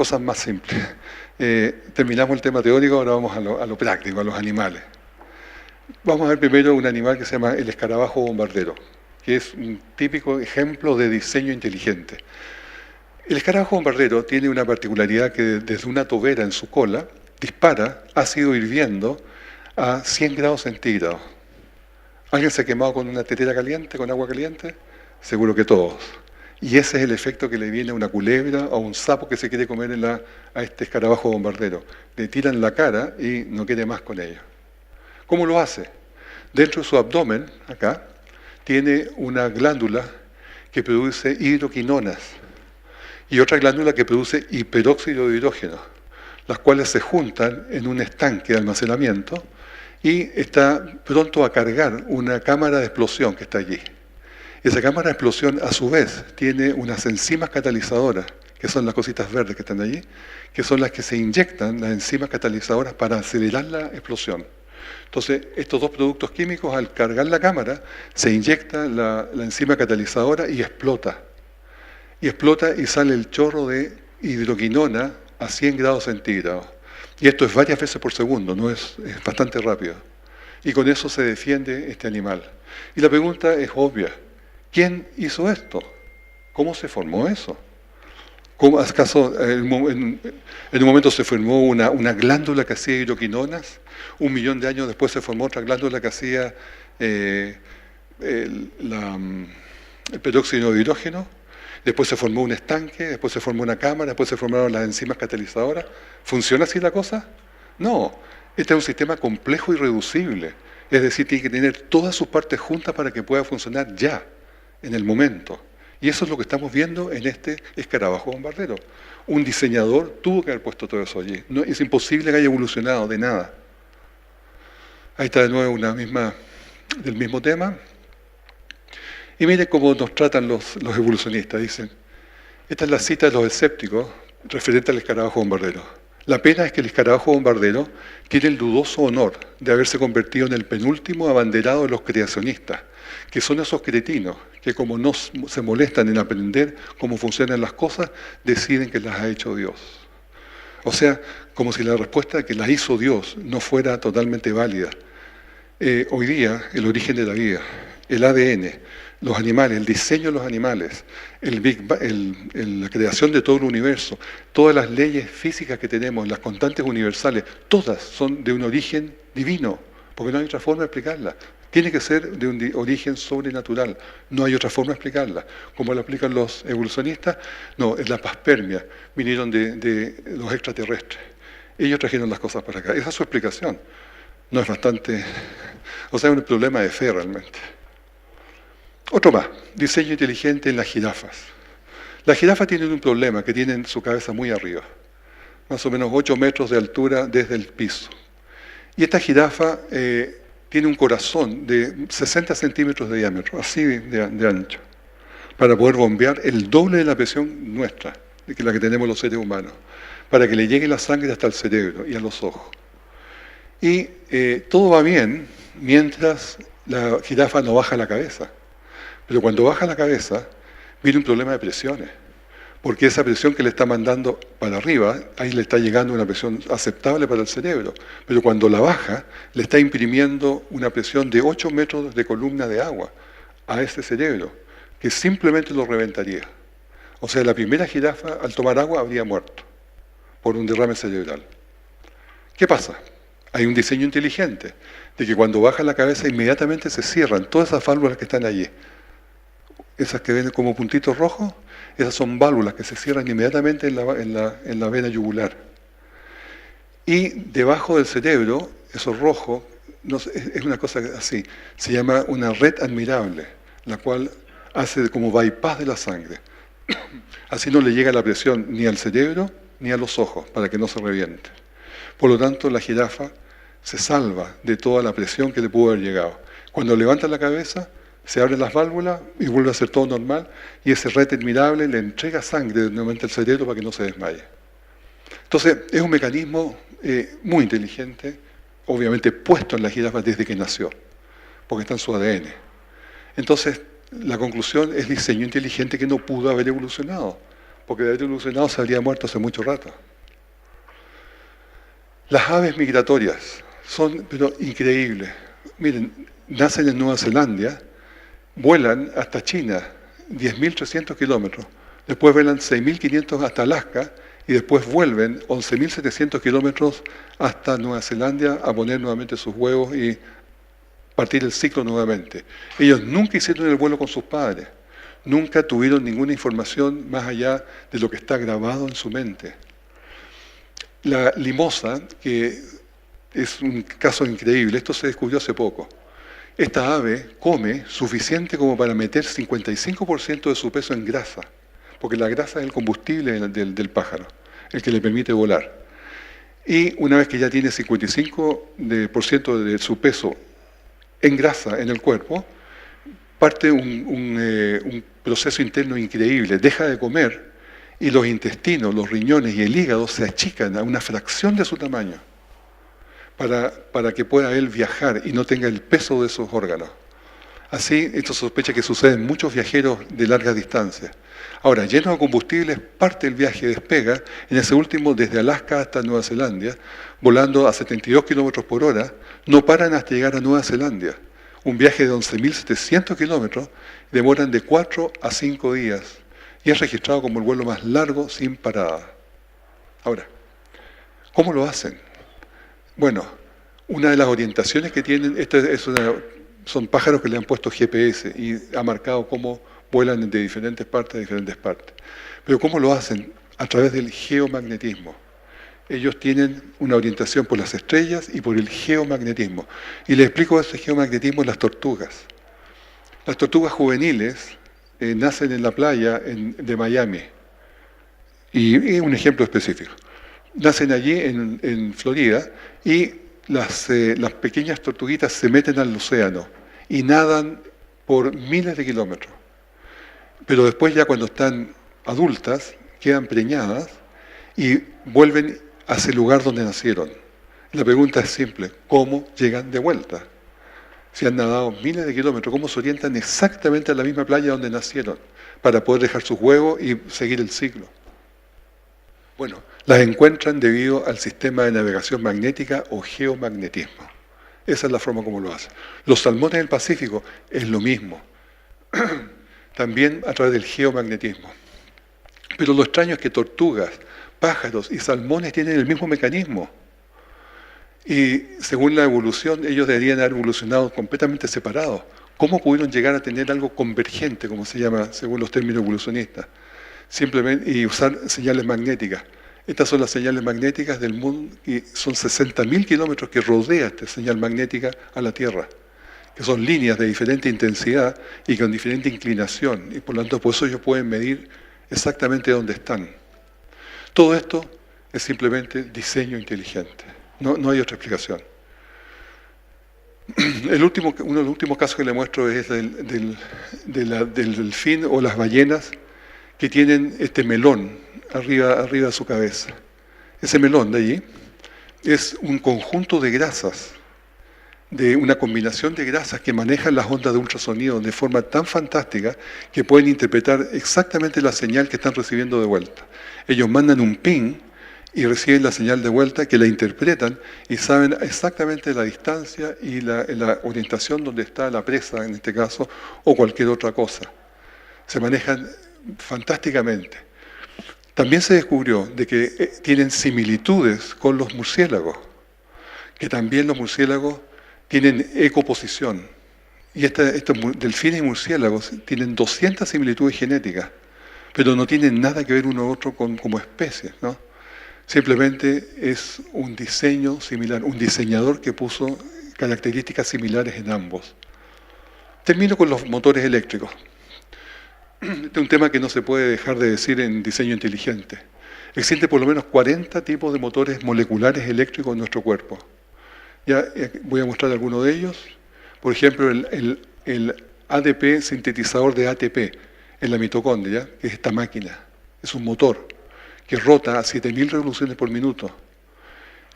cosas más simples. Terminamos el tema teórico, ahora vamos a lo práctico, a los animales. Vamos a ver primero un animal que se llama el escarabajo bombardero, que es un típico ejemplo de diseño inteligente. El escarabajo bombardero tiene una particularidad que desde una tobera en su cola dispara ácido hirviendo a 100 grados centígrados. ¿Alguien se ha quemado con una tetera caliente, con agua caliente? Seguro que todos. Y ese es el efecto que le viene a una culebra o a un sapo que se quiere comer a este escarabajo bombardero. Le tiran la cara y no quiere más con ello. ¿Cómo lo hace? Dentro de su abdomen, acá, tiene una glándula que produce hidroquinonas y otra glándula que produce hiperóxido de hidrógeno, las cuales se juntan en un estanque de almacenamiento y está pronto a cargar una cámara de explosión que está allí. Esa cámara de explosión, a su vez, tiene unas enzimas catalizadoras, que son las cositas verdes que están allí, que son las que se inyectan, las enzimas catalizadoras, para acelerar la explosión. Entonces, estos dos productos químicos, al cargar la cámara, se inyecta la enzima catalizadora y explota. Y explota y sale el chorro de hidroquinona a 100 grados centígrados. Y esto es varias veces por segundo, no es bastante rápido. Y con eso se defiende este animal. Y la pregunta es obvia. ¿Quién hizo esto? ¿Cómo se formó eso? ¿Cómo, acaso en un momento se formó una glándula que hacía hidroquinonas? 1 millón de años después se formó otra glándula que hacía el peróxido de hidrógeno. Después se formó un estanque, después se formó una cámara, después se formaron las enzimas catalizadoras. ¿Funciona así la cosa? No. Este es un sistema complejo y reducible. Es decir, tiene que tener todas sus partes juntas para que pueda funcionar ya, en el momento. Y eso es lo que estamos viendo en este escarabajo bombardero. Un diseñador tuvo que haber puesto todo eso allí. No, es imposible que haya evolucionado de nada. Ahí está de nuevo del mismo tema. Y miren cómo nos tratan los evolucionistas. Dicen, esta es la cita de los escépticos referente al escarabajo bombardero. La pena es que el escarabajo bombardero tiene el dudoso honor de haberse convertido en el penúltimo abanderado de los creacionistas, que son esos cretinos que, como no se molestan en aprender cómo funcionan las cosas, deciden que las ha hecho Dios. O sea, como si la respuesta que las hizo Dios no fuera totalmente válida. Hoy día, el origen de la vida, el ADN, los animales, el diseño de los animales, la creación de todo el universo, todas las leyes físicas que tenemos, las constantes universales, todas son de un origen divino, porque no hay otra forma de explicarlas. Tiene que ser de un origen sobrenatural, no hay otra forma de explicarla. Como lo explican los evolucionistas, no, es la paspermia, vinieron de los extraterrestres. Ellos trajeron las cosas para acá. Esa es su explicación. No es bastante... O sea, es un problema de fe realmente. Otro más, diseño inteligente en las jirafas. Las jirafas tienen un problema, que tienen su cabeza muy arriba, más o menos 8 metros de altura desde el piso. Y esta jirafa tiene un corazón de 60 centímetros de diámetro, así de ancho, para poder bombear el doble de la presión nuestra, que la que tenemos los seres humanos, para que le llegue la sangre hasta el cerebro y a los ojos. Y todo va bien mientras la jirafa no baja la cabeza. Pero cuando baja la cabeza, viene un problema de presiones, porque esa presión que le está mandando para arriba, ahí le está llegando una presión aceptable para el cerebro, pero cuando la baja, le está imprimiendo una presión de 8 metros de columna de agua a ese cerebro, que simplemente lo reventaría. O sea, la primera jirafa, al tomar agua, habría muerto por un derrame cerebral. ¿Qué pasa? Hay un diseño inteligente, de que cuando baja la cabeza, inmediatamente se cierran todas esas válvulas que están allí. Esas que ven como puntitos rojos, esas son válvulas que se cierran inmediatamente en la vena yugular. Y debajo del cerebro, eso rojo, es una cosa así, se llama una red admirable, la cual hace como bypass de la sangre. Así no le llega la presión ni al cerebro ni a los ojos, para que no se reviente. Por lo tanto, la jirafa se salva de toda la presión que le pudo haber llegado. Cuando levanta la cabeza, se abren las válvulas y vuelve a ser todo normal, y ese red admirable le entrega sangre nuevamente al cerebro para que no se desmaye. Entonces, es un mecanismo muy inteligente, obviamente puesto en la jirafa desde que nació, porque está en su ADN. Entonces, la conclusión es diseño inteligente que no pudo haber evolucionado, porque de haber evolucionado se habría muerto hace mucho rato. Las aves migratorias son pero increíbles. Miren, nacen en Nueva Zelanda, vuelan hasta China, 10.300 kilómetros, después vuelan 6.500 hasta Alaska y después vuelven 11.700 kilómetros hasta Nueva Zelanda a poner nuevamente sus huevos y partir el ciclo nuevamente. Ellos nunca hicieron el vuelo con sus padres, nunca tuvieron ninguna información más allá de lo que está grabado en su mente. La limosa, que es un caso increíble, esto se descubrió hace poco. Esta ave come suficiente como para meter 55% de su peso en grasa, porque la grasa es el combustible del pájaro, el que le permite volar. Y una vez que ya tiene 55% de su peso en grasa en el cuerpo, parte un proceso interno increíble, deja de comer y los intestinos, los riñones y el hígado se achican a una fracción de su tamaño para que pueda él viajar y no tenga el peso de esos órganos. Así, esto sospecha que sucede en muchos viajeros de largas distancias. Ahora, lleno de combustibles, parte el viaje, despega, en ese último desde Alaska hasta Nueva Zelanda, volando a 72 kilómetros por hora, no paran hasta llegar a Nueva Zelanda. Un viaje de 11.700 kilómetros, demoran de 4 a 5 días y es registrado como el vuelo más largo sin parada. Ahora, ¿cómo lo hacen? Bueno, una de las orientaciones que tienen, son pájaros que le han puesto GPS y ha marcado cómo vuelan de diferentes partes a diferentes partes. Pero ¿cómo lo hacen? A través del geomagnetismo. Ellos tienen una orientación por las estrellas y por el geomagnetismo. Y les explico ese geomagnetismo en las tortugas. Las tortugas juveniles nacen en la playa de Miami. Y un ejemplo específico. Nacen allí en Florida y las pequeñas tortuguitas se meten al océano y nadan por miles de kilómetros. Pero después ya cuando están adultas, quedan preñadas y vuelven hacia el lugar donde nacieron. La pregunta es simple, ¿cómo llegan de vuelta? Si han nadado miles de kilómetros, ¿cómo se orientan exactamente a la misma playa donde nacieron para poder dejar sus huevos y seguir el ciclo? Bueno, las encuentran debido al sistema de navegación magnética o geomagnetismo. Esa es la forma como lo hacen. Los salmones del Pacífico es lo mismo. También a través del geomagnetismo. Pero lo extraño es que tortugas, pájaros y salmones tienen el mismo mecanismo. Y según la evolución, ellos deberían haber evolucionado completamente separados. ¿Cómo pudieron llegar a tener algo convergente, como se llama según los términos evolucionistas? Simplemente, y usar señales magnéticas. Estas son las señales magnéticas del mundo, y son 60.000 kilómetros que rodea esta señal magnética a la Tierra, que son líneas de diferente intensidad y con diferente inclinación, y por lo tanto por eso ellos pueden medir exactamente dónde están. Todo esto es simplemente diseño inteligente, no hay otra explicación. Uno de los últimos casos que le muestro es del delfín o las ballenas que tienen este melón arriba de su cabeza. Ese melón de allí es un conjunto de grasas, de una combinación de grasas que manejan las ondas de ultrasonido de forma tan fantástica que pueden interpretar exactamente la señal que están recibiendo de vuelta. Ellos mandan un ping y reciben la señal de vuelta, que la interpretan y saben exactamente la distancia y la orientación donde está la presa, en este caso, o cualquier otra cosa. Se manejan fantásticamente. También se descubrió de que tienen similitudes con los murciélagos, que también los murciélagos tienen ecoposición. Y estos delfines y murciélagos tienen 200 similitudes genéticas, pero no tienen nada que ver uno u otro como especies, ¿no? Simplemente es un diseño similar, un diseñador que puso características similares en ambos. Termino con los motores eléctricos. Este es un tema que no se puede dejar de decir en diseño inteligente. Existen por lo menos 40 tipos de motores moleculares eléctricos en nuestro cuerpo. Ya voy a mostrar algunos de ellos. Por ejemplo, el ADP sintetizador de ATP en la mitocondria, que es esta máquina. Es un motor que rota a 7.000 revoluciones por minuto.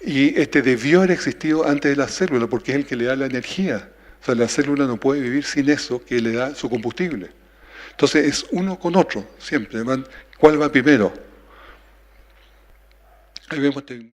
Y este debió haber existido antes de la célula, porque es el que le da la energía. O sea, la célula no puede vivir sin eso que le da su combustible. Entonces es uno con otro, siempre, van ¿Cuál va primero? Ahí vemos este.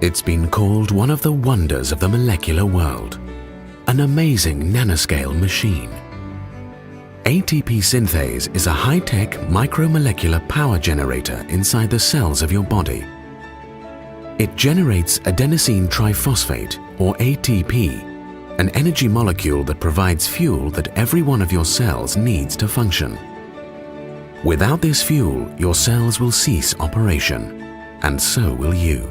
It's been called one of the wonders of the molecular world, an amazing nanoscale machine. ATP synthase is a high-tech micromolecular power generator inside the cells of your body. It generates adenosine triphosphate, or ATP, an energy molecule that provides fuel that every one of your cells needs to function. Without this fuel, your cells will cease operation, and so will you.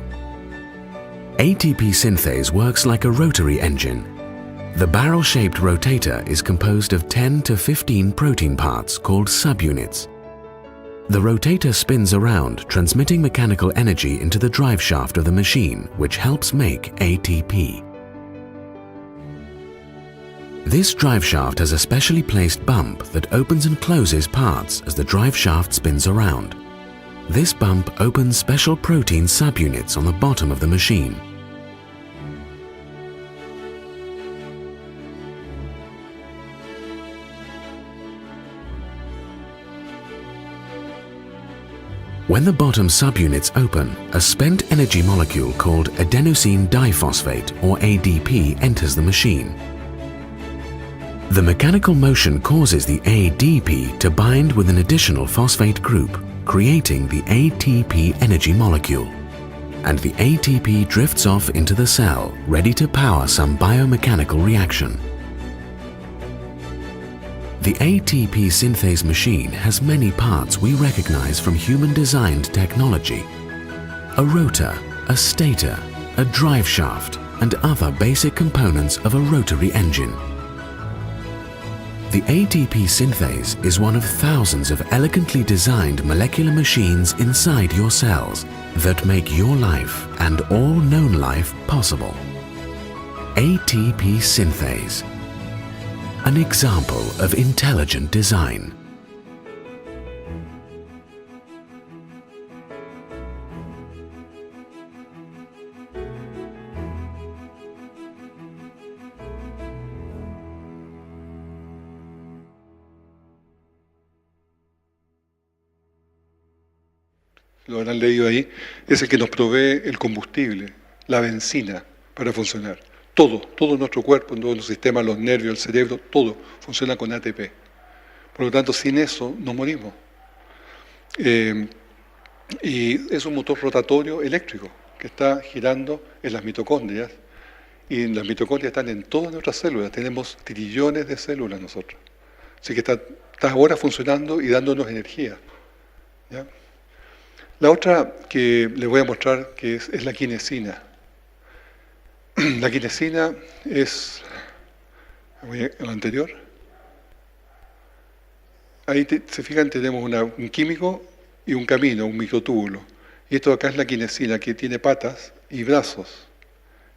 ATP synthase works like a rotary engine. The barrel-shaped rotator is composed of 10 to 15 protein parts called subunits. The rotator spins around, transmitting mechanical energy into the drive shaft of the machine, which helps make ATP. This drive shaft has a specially placed bump that opens and closes parts as the drive shaft spins around. This bump opens special protein subunits on the bottom of the machine. When the bottom subunits open, a spent energy molecule called adenosine diphosphate, or ADP, enters the machine. The mechanical motion causes the ADP to bind with an additional phosphate group, creating the ATP energy molecule. And the ATP drifts off into the cell, ready to power some biomechanical reaction. The ATP synthase machine has many parts we recognize from human-designed technology. A rotor, a stator, a drive shaft, and other basic components of a rotary engine. The ATP synthase is one of thousands of elegantly designed molecular machines inside your cells that make your life and all known life possible. ATP synthase. An example of intelligent design. Lo habrán leído ahí, es el que nos provee el combustible, la benzina para funcionar. Todo nuestro cuerpo, todos los sistemas, los nervios, el cerebro, todo funciona con ATP. Por lo tanto, sin eso nos morimos. Y es un motor rotatorio eléctrico que está girando en las mitocondrias. Y las mitocondrias están en todas nuestras células. Tenemos trillones de células nosotros. Así que está ahora funcionando y dándonos energía. ¿Ya? La otra que les voy a mostrar que es la quinesina. La quinesina es, voy a lo anterior, ahí se fijan, tenemos un químico y un camino, un microtúbulo. Y esto acá es la quinesina, que tiene patas y brazos,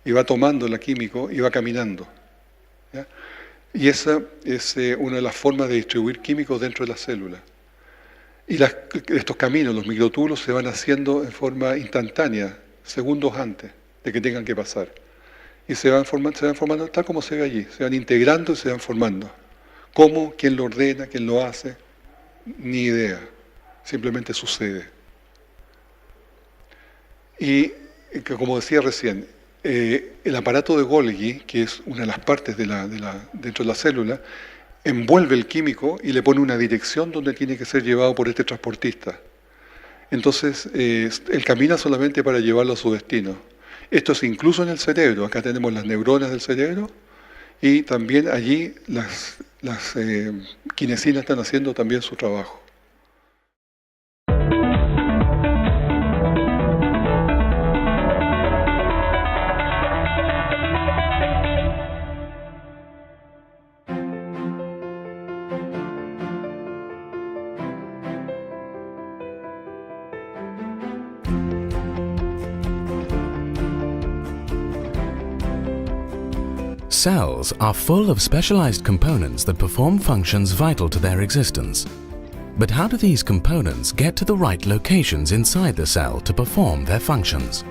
y va tomando la químico y va caminando. ¿Ya? Y esa es una de las formas de distribuir químicos dentro de la célula. Y estos caminos, los microtúbulos, se van haciendo en forma instantánea, segundos antes de que tengan que pasar. Y se van formando tal como se ve allí, se van integrando y se van formando. ¿Cómo? ¿Quién lo ordena? ¿Quién lo hace? Ni idea, simplemente sucede. Y como decía recién, el aparato de Golgi, que es una de las partes dentro de la célula, envuelve el químico y le pone una dirección donde tiene que ser llevado por este transportista. Entonces, él camina solamente para llevarlo a su destino. Esto es incluso en el cerebro. Acá tenemos las neuronas del cerebro y también allí las quinesinas están haciendo también su trabajo. Cells are full of specialized components that perform functions vital to their existence. But how do these components get to the right locations inside the cell to perform their functions?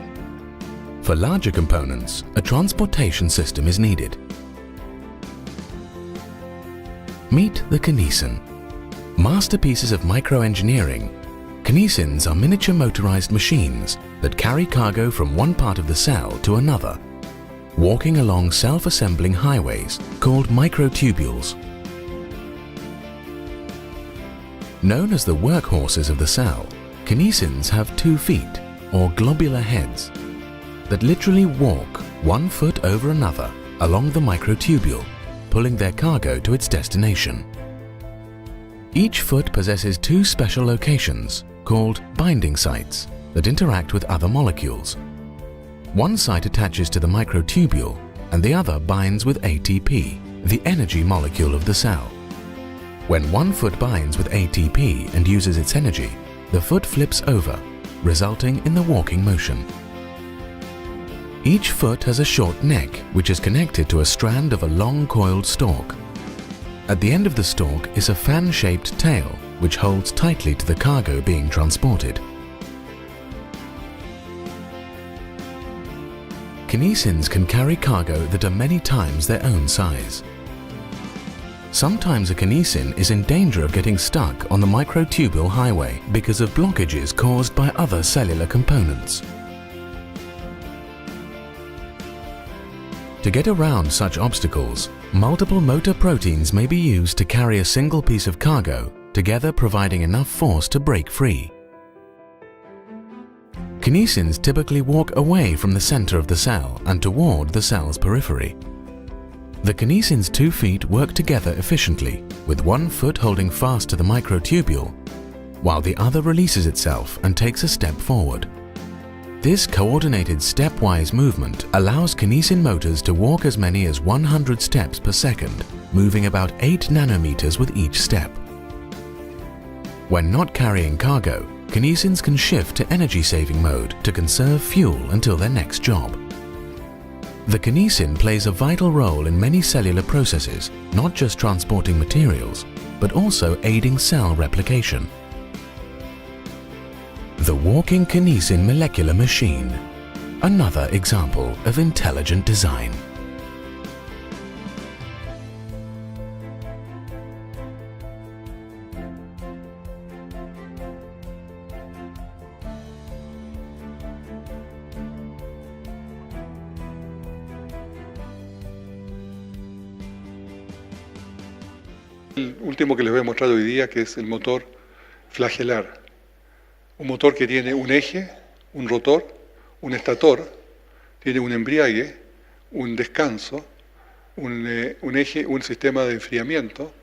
For larger components, a transportation system is needed. Meet the kinesin. Masterpieces of microengineering, kinesins are miniature motorized machines that carry cargo from one part of the cell to another, walking along self-assembling highways called microtubules. Known as the workhorses of the cell, kinesins have 2 feet, or globular heads, that literally walk 1 foot over another along the microtubule, pulling their cargo to its destination. Each foot possesses 2 special locations called binding sites that interact with other molecules. One site attaches to the microtubule and the other binds with ATP, the energy molecule of the cell. When one foot binds with ATP and uses its energy, the foot flips over, resulting in the walking motion. Each foot has a short neck which is connected to a strand of a long coiled stalk. At the end of the stalk is a fan-shaped tail which holds tightly to the cargo being transported. Kinesins can carry cargo that are many times their own size. Sometimes a kinesin is in danger of getting stuck on the microtubule highway because of blockages caused by other cellular components. To get around such obstacles, multiple motor proteins may be used to carry a single piece of cargo, together providing enough force to break free. Kinesins typically walk away from the center of the cell and toward the cell's periphery. The kinesin's 2 feet work together efficiently, with one foot holding fast to the microtubule, while the other releases itself and takes a step forward. This coordinated stepwise movement allows kinesin motors to walk as many as 100 steps per second, moving about 8 nanometers with each step. When not carrying cargo, kinesins can shift to energy-saving mode to conserve fuel until their next job. The kinesin plays a vital role in many cellular processes, not just transporting materials, but also aiding cell replication. The walking kinesin molecular machine, another example of intelligent design. El último que les voy a mostrar hoy día, que es el motor flagelar. Un motor que tiene un eje, un rotor, un estator, tiene un embriague, un descanso, un eje, un sistema de enfriamiento,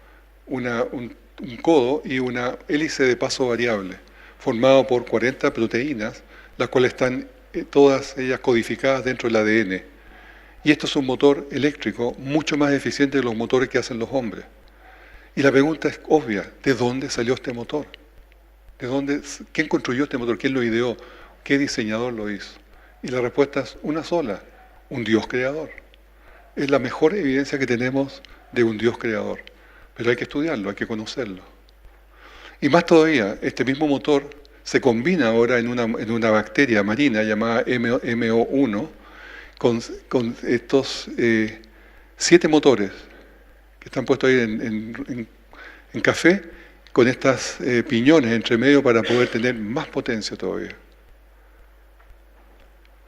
un codo y una hélice de paso variable, formado por 40 proteínas, las cuales están todas ellas codificadas dentro del ADN. Y esto es un motor eléctrico mucho más eficiente que los motores que hacen los hombres. Y la pregunta es obvia, ¿de dónde salió este motor? ¿Quién construyó este motor? ¿Quién lo ideó? ¿Qué diseñador lo hizo? Y la respuesta es una sola, un Dios creador. Es la mejor evidencia que tenemos de un Dios creador. Pero hay que estudiarlo, hay que conocerlo. Y más todavía, este mismo motor se combina ahora en una bacteria marina llamada MO1 con estos 7 motores que están puestos ahí en café, con estas piñones entre medio para poder tener más potencia todavía.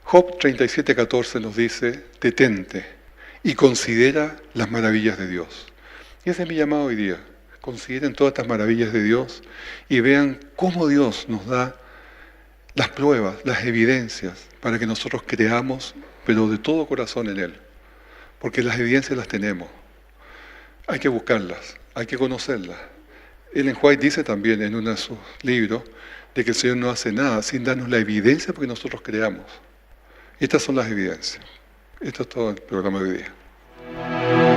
Job 37:14 nos dice, detente y considera las maravillas de Dios. Y ese es mi llamado hoy día. Consideren todas estas maravillas de Dios y vean cómo Dios nos da las pruebas, las evidencias, para que nosotros creamos, pero de todo corazón en Él. Porque las evidencias las tenemos. Hay que buscarlas, hay que conocerlas. Ellen White dice también en uno de sus libros de que el Señor no hace nada sin darnos la evidencia porque nosotros creamos. Y estas son las evidencias. Esto es todo el programa de hoy día.